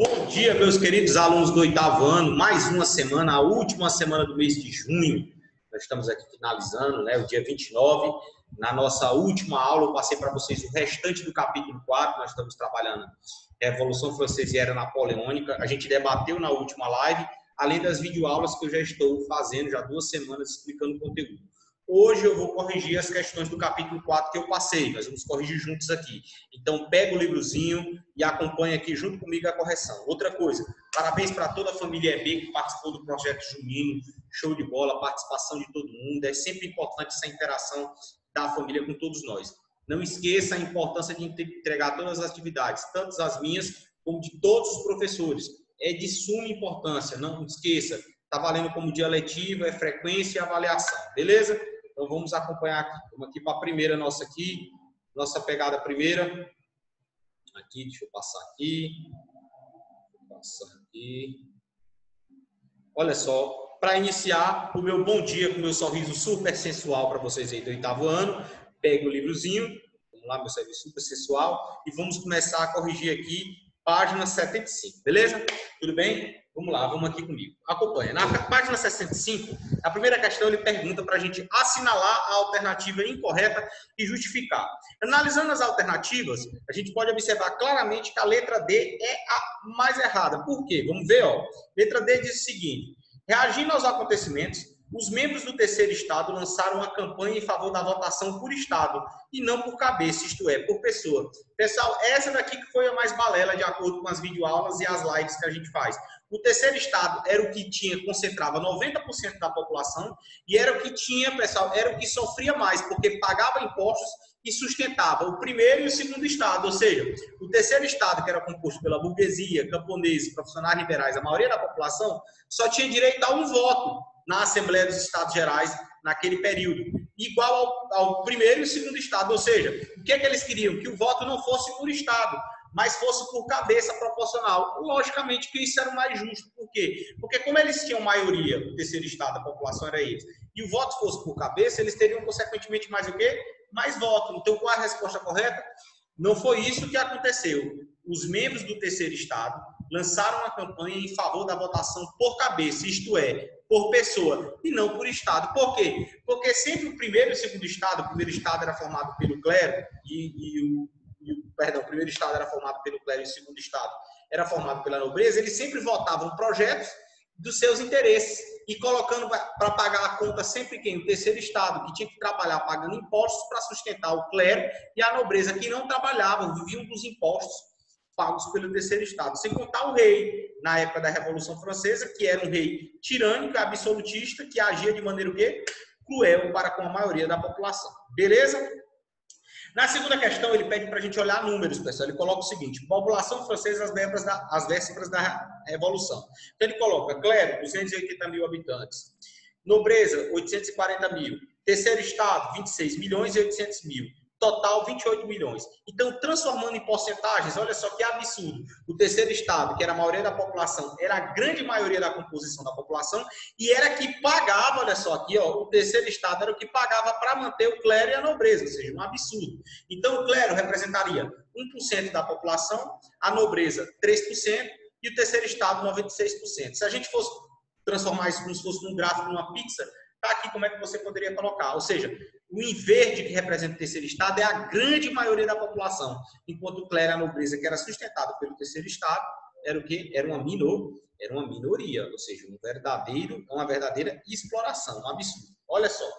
Bom dia, meus queridos alunos do oitavo ano. Mais uma semana, a última semana do mês de junho. Nós estamos aqui finalizando, né, o dia 29. Na nossa última aula, eu passei para vocês o restante do capítulo 4. Nós estamos trabalhando Revolução Francesa e Era Napoleônica. A gente debateu na última live, além das videoaulas que eu já estou fazendo, já 2 semanas, explicando o conteúdo. Hoje eu vou corrigir as questões do capítulo 4 que eu passei. Nós vamos corrigir juntos aqui. Então, pega o livrozinho e acompanha aqui junto comigo a correção. Outra coisa, parabéns para toda a família EB que participou do projeto Junino. Show de bola, participação de todo mundo. É sempre importante essa interação da família com todos nós. Não esqueça a importância de entregar todas as atividades, tanto as minhas como de todos os professores. É de suma importância, não esqueça. Está valendo como dia letivo, é frequência e avaliação, beleza? Então, vamos acompanhar aqui. Vamos aqui para a primeira nossa aqui. Nossa pegada primeira. Aqui, deixa eu passar aqui. Vou passar aqui. Olha só, para iniciar o meu bom dia com o meu sorriso super sensual para vocês aí do oitavo ano, pega o livrozinho. Vamos lá, meu sorriso super sensual. E vamos começar a corrigir aqui, página 75, beleza? Tudo bem? Vamos lá, vamos aqui comigo. Acompanha. Na página 65, a primeira questão ele pergunta para a gente assinalar a alternativa incorreta e justificar. Analisando as alternativas, a gente pode observar claramente que a letra D é a mais errada. Por quê? Vamos ver, ó. Letra D diz o seguinte: reagindo aos acontecimentos, os membros do terceiro estado lançaram uma campanha em favor da votação por estado e não por cabeça, isto é, por pessoa. Pessoal, essa daqui que foi a mais balela de acordo com as videoaulas e as lives que a gente faz. O terceiro estado era o que concentrava 90% da população e era o que tinha, pessoal, era o que sofria mais, porque pagava impostos e sustentava o primeiro e o segundo estado, ou seja, o terceiro estado, que era composto pela burguesia, camponeses, profissionais liberais, a maioria da população, só tinha direito a um voto na Assembleia dos Estados Gerais naquele período, igual ao primeiro e segundo estado, ou seja, o que é que eles queriam? Que o voto não fosse por estado, mas fosse por cabeça proporcional. Logicamente que isso era o mais justo. Por quê? Porque como eles tinham maioria, o terceiro estado, a população era eles, e o voto fosse por cabeça, eles teriam consequentemente mais o quê? Mais voto. Então, qual é a resposta correta? Não foi isso que aconteceu. Os membros do terceiro estado lançaram uma campanha em favor da votação por cabeça, isto é, por pessoa, e não por estado. Por quê? Porque sempre o primeiro e o segundo estado, o primeiro estado era formado pelo clero o primeiro estado era formado pelo clero e o segundo estado era formado pela nobreza, eles sempre votavam projetos dos seus interesses e colocando para pagar a conta sempre quem? O terceiro estado, que tinha que trabalhar pagando impostos para sustentar o clero e a nobreza, que não trabalhavam, viviam dos impostos pagos pelo terceiro estado. Sem contar o rei, na época da Revolução Francesa, que era um rei tirânico, absolutista, que agia de maneira o quê? Cruel para com a maioria da população. Beleza? Na segunda questão, ele pede para a gente olhar números, pessoal. Ele coloca o seguinte: população francesa às vésperas da Revolução. Então, ele coloca clero, 280 mil habitantes. Nobreza, 840 mil. Terceiro estado, 26 milhões e 800 mil. Total, 28 milhões. Então, transformando em porcentagens, olha só que absurdo. O terceiro estado, que era a maioria da população, era a grande maioria da composição da população e era que pagava, olha só aqui, ó, o terceiro estado era o que pagava para manter o clero e a nobreza, ou seja, um absurdo. Então, o clero representaria 1% da população, a nobreza 3% e o terceiro estado 96%. Se a gente fosse transformar isso como se fosse num gráfico, numa pizza, tá aqui como é que você poderia colocar. Ou seja, o em verde que representa o terceiro estado é a grande maioria da população, enquanto o clero e a nobreza, que era sustentado pelo terceiro estado, era o quê? Era uma minoria, ou seja, uma verdadeira exploração, um absurdo. Olha só.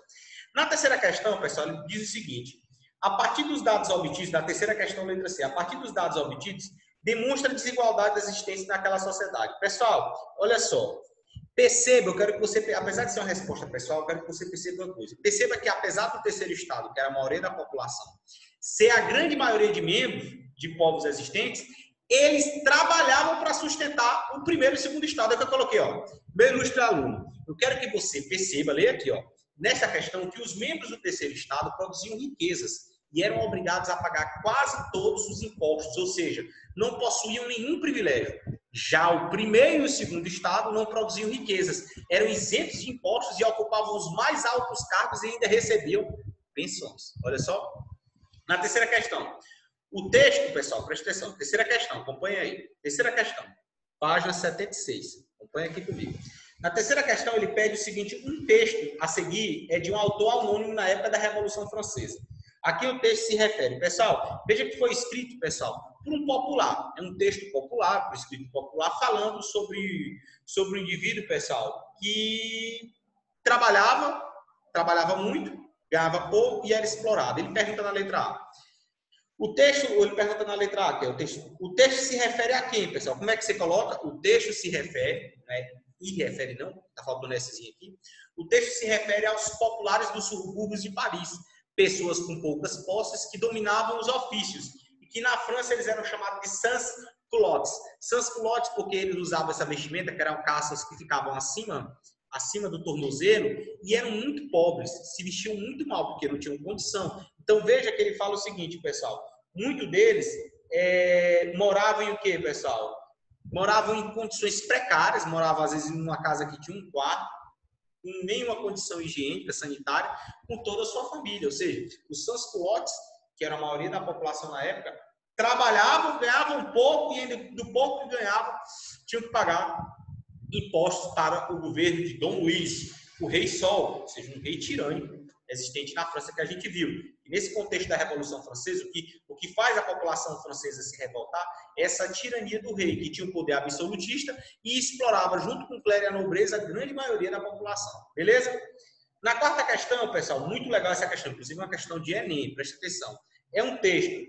Na terceira questão, pessoal, ele diz o seguinte: a partir dos dados obtidos, da terceira questão, letra C, a partir dos dados obtidos, demonstra a desigualdade existente naquela sociedade. Pessoal, olha só. Perceba, eu quero que você, apesar de ser uma resposta pessoal, eu quero que você perceba uma coisa. Perceba que apesar do terceiro estado, que era a maioria da população, ser a grande maioria de membros de povos existentes, eles trabalhavam para sustentar o primeiro e o segundo estado. É o que eu coloquei, ó. Meu ilustre aluno, eu quero que você perceba, leia aqui, ó, nesta questão, que os membros do terceiro estado produziam riquezas e eram obrigados a pagar quase todos os impostos, ou seja, não possuíam nenhum privilégio. Já o primeiro e o segundo estado não produziam riquezas, eram isentos de impostos e ocupavam os mais altos cargos e ainda recebiam pensões. Olha só. Na terceira questão, o texto, pessoal, presta atenção, terceira questão, acompanha aí. Terceira questão. página 76. Acompanha aqui comigo. Na terceira questão, ele pede o seguinte, um texto a seguir é de um autor anônimo na época da Revolução Francesa. Aqui o texto se refere, pessoal, veja que foi escrito, pessoal, por um popular. É um texto popular, por escrito popular, falando sobre o indivíduo, pessoal, que trabalhava muito, ganhava pouco e era explorado. Ele pergunta na letra A. Ele pergunta na letra A, que é o texto se refere a quem, pessoal? Como é que você coloca? O texto se refere, né? Refere não, tá faltando essezinho aqui. O texto se refere aos populares dos subúrbios de Paris, pessoas com poucas posses que dominavam os ofícios e que na França eles eram chamados de sans-culottes. Sans-culottes porque eles usavam essa vestimenta, que eram calças que ficavam acima do tornozelo e eram muito pobres, se vestiam muito mal porque não tinham condição. Então veja que ele fala o seguinte, pessoal, muitos deles moravam em o quê, pessoal? Moravam em condições precárias, moravam às vezes em uma casa que tinha um quarto, em nenhuma condição higiênica, sanitária, com toda a sua família. Ou seja, os sans-culottes, que era a maioria da população na época, trabalhavam, ganhavam pouco e ainda do pouco que ganhavam, tinham que pagar impostos para o governo de Dom Luís, o rei Sol, ou seja, um rei tirânico existente na França que a gente viu. E nesse contexto da Revolução Francesa, o que faz a população francesa se revoltar é essa tirania do rei, que tinha um poder absolutista e explorava, junto com o clero e a nobreza, a grande maioria da população. Beleza? Na quarta questão, pessoal, muito legal essa questão, inclusive uma questão de Enem, presta atenção. É um texto.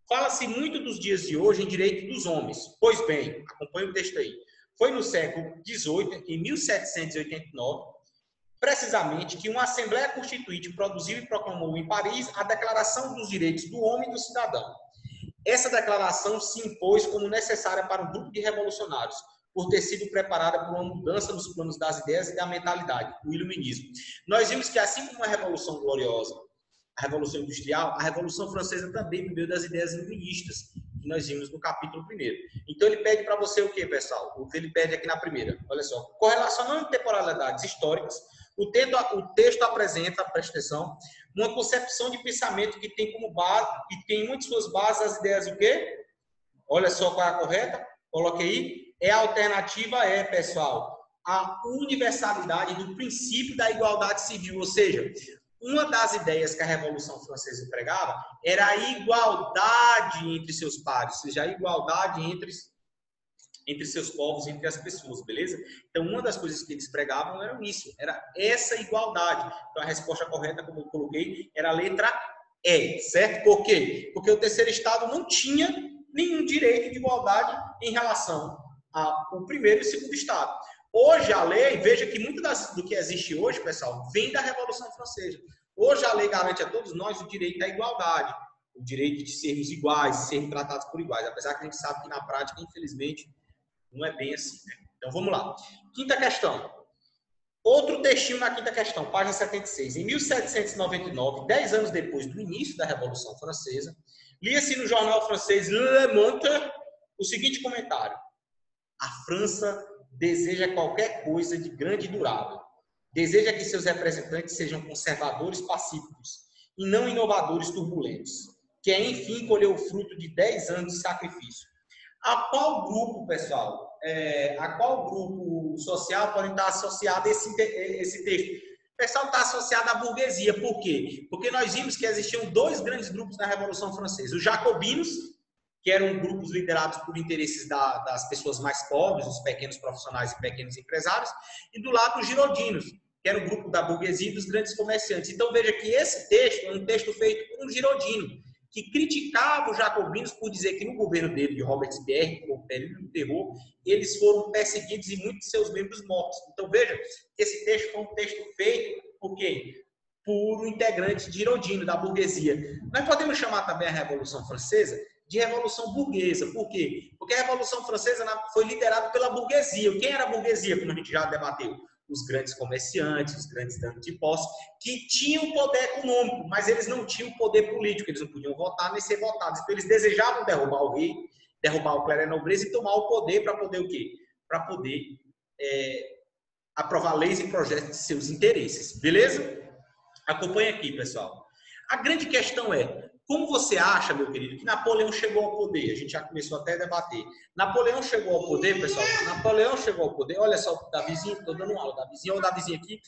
Fala-se muito dos dias de hoje em direito dos homens. Pois bem, acompanhe o texto aí. Foi no século XVIII, em 1789, precisamente, que uma Assembleia Constituinte produziu e proclamou em Paris a Declaração dos Direitos do Homem e do Cidadão. Essa declaração se impôs como necessária para um grupo de revolucionários, por ter sido preparada por uma mudança nos planos das ideias e da mentalidade, o iluminismo. Nós vimos que, assim como a Revolução Gloriosa, a Revolução Industrial, a Revolução Francesa também bebeu das ideias iluministas, que nós vimos no capítulo 1º. Então, ele pede para você o quê, pessoal? O que ele pede aqui na primeira. Olha só. Correlacionando temporalidades históricas, o texto apresenta, presta atenção, uma concepção de pensamento que tem como base, e tem uma de suas bases as ideias o quê? Olha só qual é a correta. Coloque aí. A alternativa é, pessoal, a universalidade do princípio da igualdade civil, ou seja, uma das ideias que a Revolução Francesa empregava era a igualdade entre seus pares, ou seja, a igualdade entre seus povos, entre as pessoas, beleza? Então, uma das coisas que eles pregavam era isso, era essa igualdade. Então, a resposta correta, como eu coloquei, era a letra E, certo? Por quê? Porque o terceiro estado não tinha nenhum direito de igualdade em relação ao primeiro e segundo estado. Hoje, a lei, veja que muito do que existe hoje, pessoal, vem da Revolução Francesa. Hoje, a lei garante a todos nós o direito à igualdade, o direito de sermos iguais, de sermos tratados por iguais, apesar que a gente sabe que na prática, infelizmente, não é bem assim, né? Então, vamos lá. Quinta questão. Outro textinho na quinta questão, página 76. Em 1799, 10 anos depois do início da Revolução Francesa, lia-se no jornal francês Le Monde o seguinte comentário: a França deseja qualquer coisa de grande e durável. Deseja que seus representantes sejam conservadores pacíficos e não inovadores turbulentos. Quer, enfim, colher o fruto de 10 anos de sacrifício. A qual grupo, pessoal, a qual grupo social pode estar associado a esse texto? O pessoal está associado à burguesia. Por quê? Porque nós vimos que existiam dois grandes grupos na Revolução Francesa. Os jacobinos, que eram grupos liderados por interesses das pessoas mais pobres, os pequenos profissionais e pequenos empresários, e do lado os girodinos, que era o grupo da burguesia e dos grandes comerciantes. Então veja que esse texto é um texto feito por um girodino, que criticava os jacobinos por dizer que no governo dele, de Robespierre, com o período do terror, eles foram perseguidos e muitos de seus membros mortos. Então veja que esse texto foi um texto feito por quem? Por um integrante girodino da burguesia. Nós podemos chamar também a Revolução Francesa de Revolução Burguesa. Por quê? Porque a Revolução Francesa foi liderada pela burguesia. Quem era a burguesia, como a gente já debateu? Os grandes comerciantes, os grandes donos de posse, que tinham poder econômico, mas eles não tinham poder político, eles não podiam votar nem ser votados. Então, eles desejavam derrubar o rei, derrubar o clero e a nobreza e tomar o poder para poder o quê? Para poder aprovar leis e projetos de seus interesses. Beleza? Acompanhe aqui, pessoal. A grande questão é, Como você acha, meu querido, que Napoleão chegou ao poder? A gente já começou até a debater. Napoleão chegou ao poder, pessoal. Napoleão chegou ao poder. Olha só o Davizinho, estou dando aula. Olha o Davizinho aqui.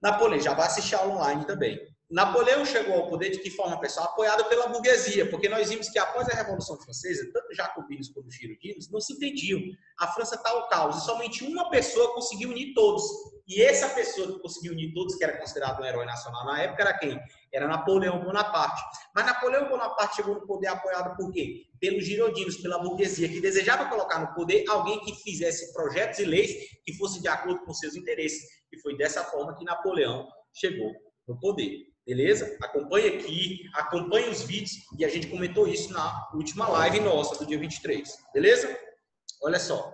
Napoleão já vai assistir aula online também. Napoleão chegou ao poder de que forma, pessoal? Apoiado pela burguesia, porque nós vimos que após a Revolução Francesa, tanto jacobinos como girondinos não se entendiam. A França está ao caos e somente uma pessoa conseguiu unir todos. E essa pessoa que conseguiu unir todos, que era considerado um herói nacional na época, era quem? Era Napoleão Bonaparte. Mas Napoleão Bonaparte chegou no poder apoiado por quê? Pelos girondinos, pela burguesia, que desejava colocar no poder alguém que fizesse projetos e leis que fossem de acordo com seus interesses. E foi dessa forma que Napoleão chegou no poder. Beleza? Acompanhe aqui, acompanhe os vídeos e a gente comentou isso na última live nossa do dia 23. Beleza? Olha só.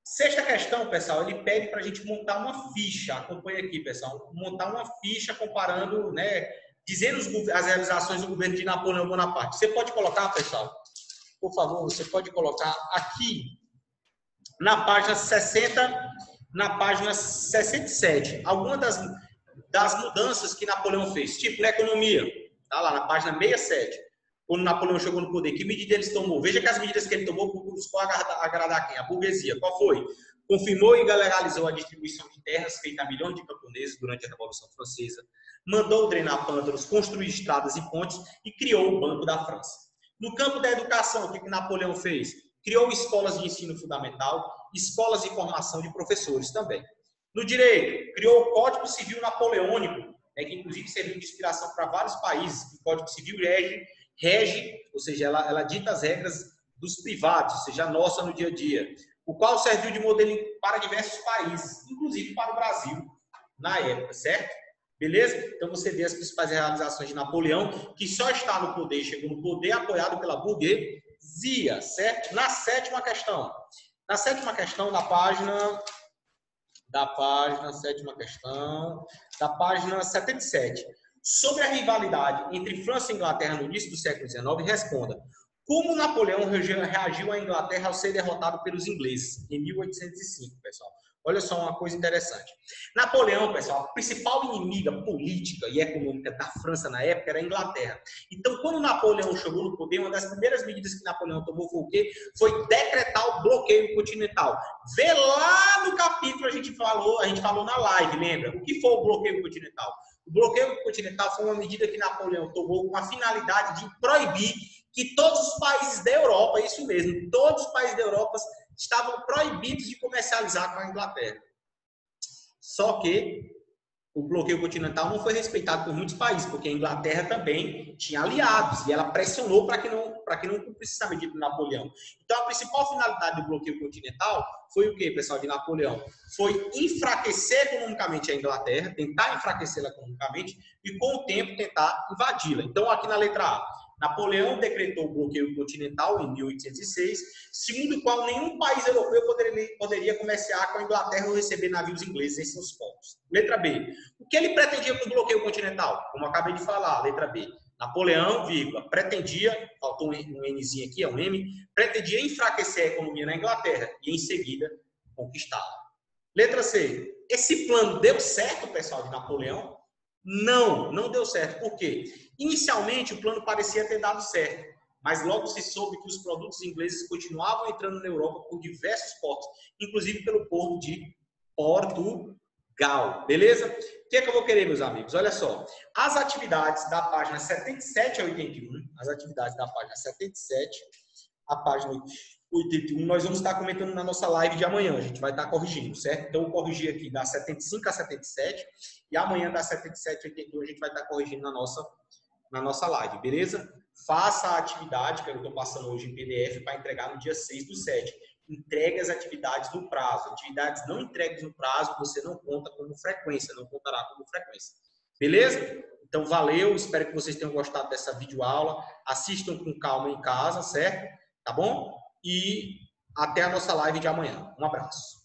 Sexta questão, pessoal, ele pede para a gente montar uma ficha. Acompanhe aqui, pessoal. Montar uma ficha comparando, né, dizendo as realizações do governo de Napoleão Bonaparte. Você pode colocar, pessoal, por favor, você pode colocar aqui na página 60, na página 67, algumas das mudanças que Napoleão fez, tipo na economia, tá lá na página 67, quando Napoleão chegou no poder, que medida ele tomou? Veja que as medidas que ele tomou buscou agradar quem? A burguesia. Qual foi? Confirmou e legalizou a distribuição de terras feita a milhões de camponeses durante a Revolução Francesa, mandou drenar pântanos, construir estradas e pontes e criou o Banco da França. No campo da educação, o que Napoleão fez? Criou escolas de ensino fundamental, escolas de formação de professores também. No direito, criou o Código Civil Napoleônico, né, que inclusive serviu de inspiração para vários países. O Código Civil rege, ou seja, ela dita as regras dos privados, ou seja, a nossa no dia a dia, o qual serviu de modelo para diversos países, inclusive para o Brasil, na época, certo? Beleza? Então você vê as principais realizações de Napoleão, que só está no poder, chegou no poder apoiado pela burguesia, certo? Na sétima questão, na página... da página 77. Sobre a rivalidade entre França e Inglaterra no início do século XIX, responda. Como Napoleão reagiu à Inglaterra ao ser derrotado pelos ingleses em 1805, pessoal? Olha só uma coisa interessante. Napoleão, pessoal, a principal inimiga política e econômica da França na época era a Inglaterra. Então, quando Napoleão chegou no poder, uma das primeiras medidas que Napoleão tomou foi o quê? Foi decretar o bloqueio continental. Vê lá no capítulo, a gente falou na live, lembra? O que foi o bloqueio continental? O bloqueio continental foi uma medida que Napoleão tomou com a finalidade de proibir que todos os países da Europa, isso mesmo, todos os países da Europa estavam proibidos de comercializar com a Inglaterra. Só que o bloqueio continental não foi respeitado por muitos países, porque a Inglaterra também tinha aliados e ela pressionou para que não cumprisse essa medida de Napoleão. Então, a principal finalidade do bloqueio continental foi o quê, pessoal, de Napoleão? Foi enfraquecer economicamente a Inglaterra, tentar enfraquecê-la economicamente e, com o tempo, tentar invadi-la. Então, aqui na letra A, Napoleão decretou o bloqueio continental em 1806, segundo o qual nenhum país europeu poderia comerciar com a Inglaterra ou receber navios ingleses em seus portos. Letra B. O que ele pretendia com o bloqueio continental? Como eu acabei de falar, letra B. Napoleão, pretendia, faltou um Nzinho aqui, é um M, pretendia enfraquecer a economia na Inglaterra e, em seguida, conquistá-la. Letra C. Esse plano deu certo, pessoal, de Napoleão? Não deu certo. Por quê? Inicialmente, o plano parecia ter dado certo, mas logo se soube que os produtos ingleses continuavam entrando na Europa por diversos portos, inclusive pelo porto de Portugal. Beleza? O que é que eu vou querer, meus amigos? Olha só. As atividades da página 77 a 81, as atividades da página 77 a página 81, nós vamos estar comentando na nossa live de amanhã. A gente vai estar corrigindo, certo? Então, eu corrigi aqui da 75 a 77 e amanhã da 77 a 81 a gente vai estar corrigindo na nossa live, beleza? Faça a atividade que eu estou passando hoje em PDF para entregar no dia 6/7. Entregue as atividades no prazo. Atividades não entregues no prazo, você não conta como frequência, não contará como frequência. Beleza? Então, valeu. Espero que vocês tenham gostado dessa videoaula. Assistam com calma em casa, certo? Tá bom? E até a nossa live de amanhã. Um abraço.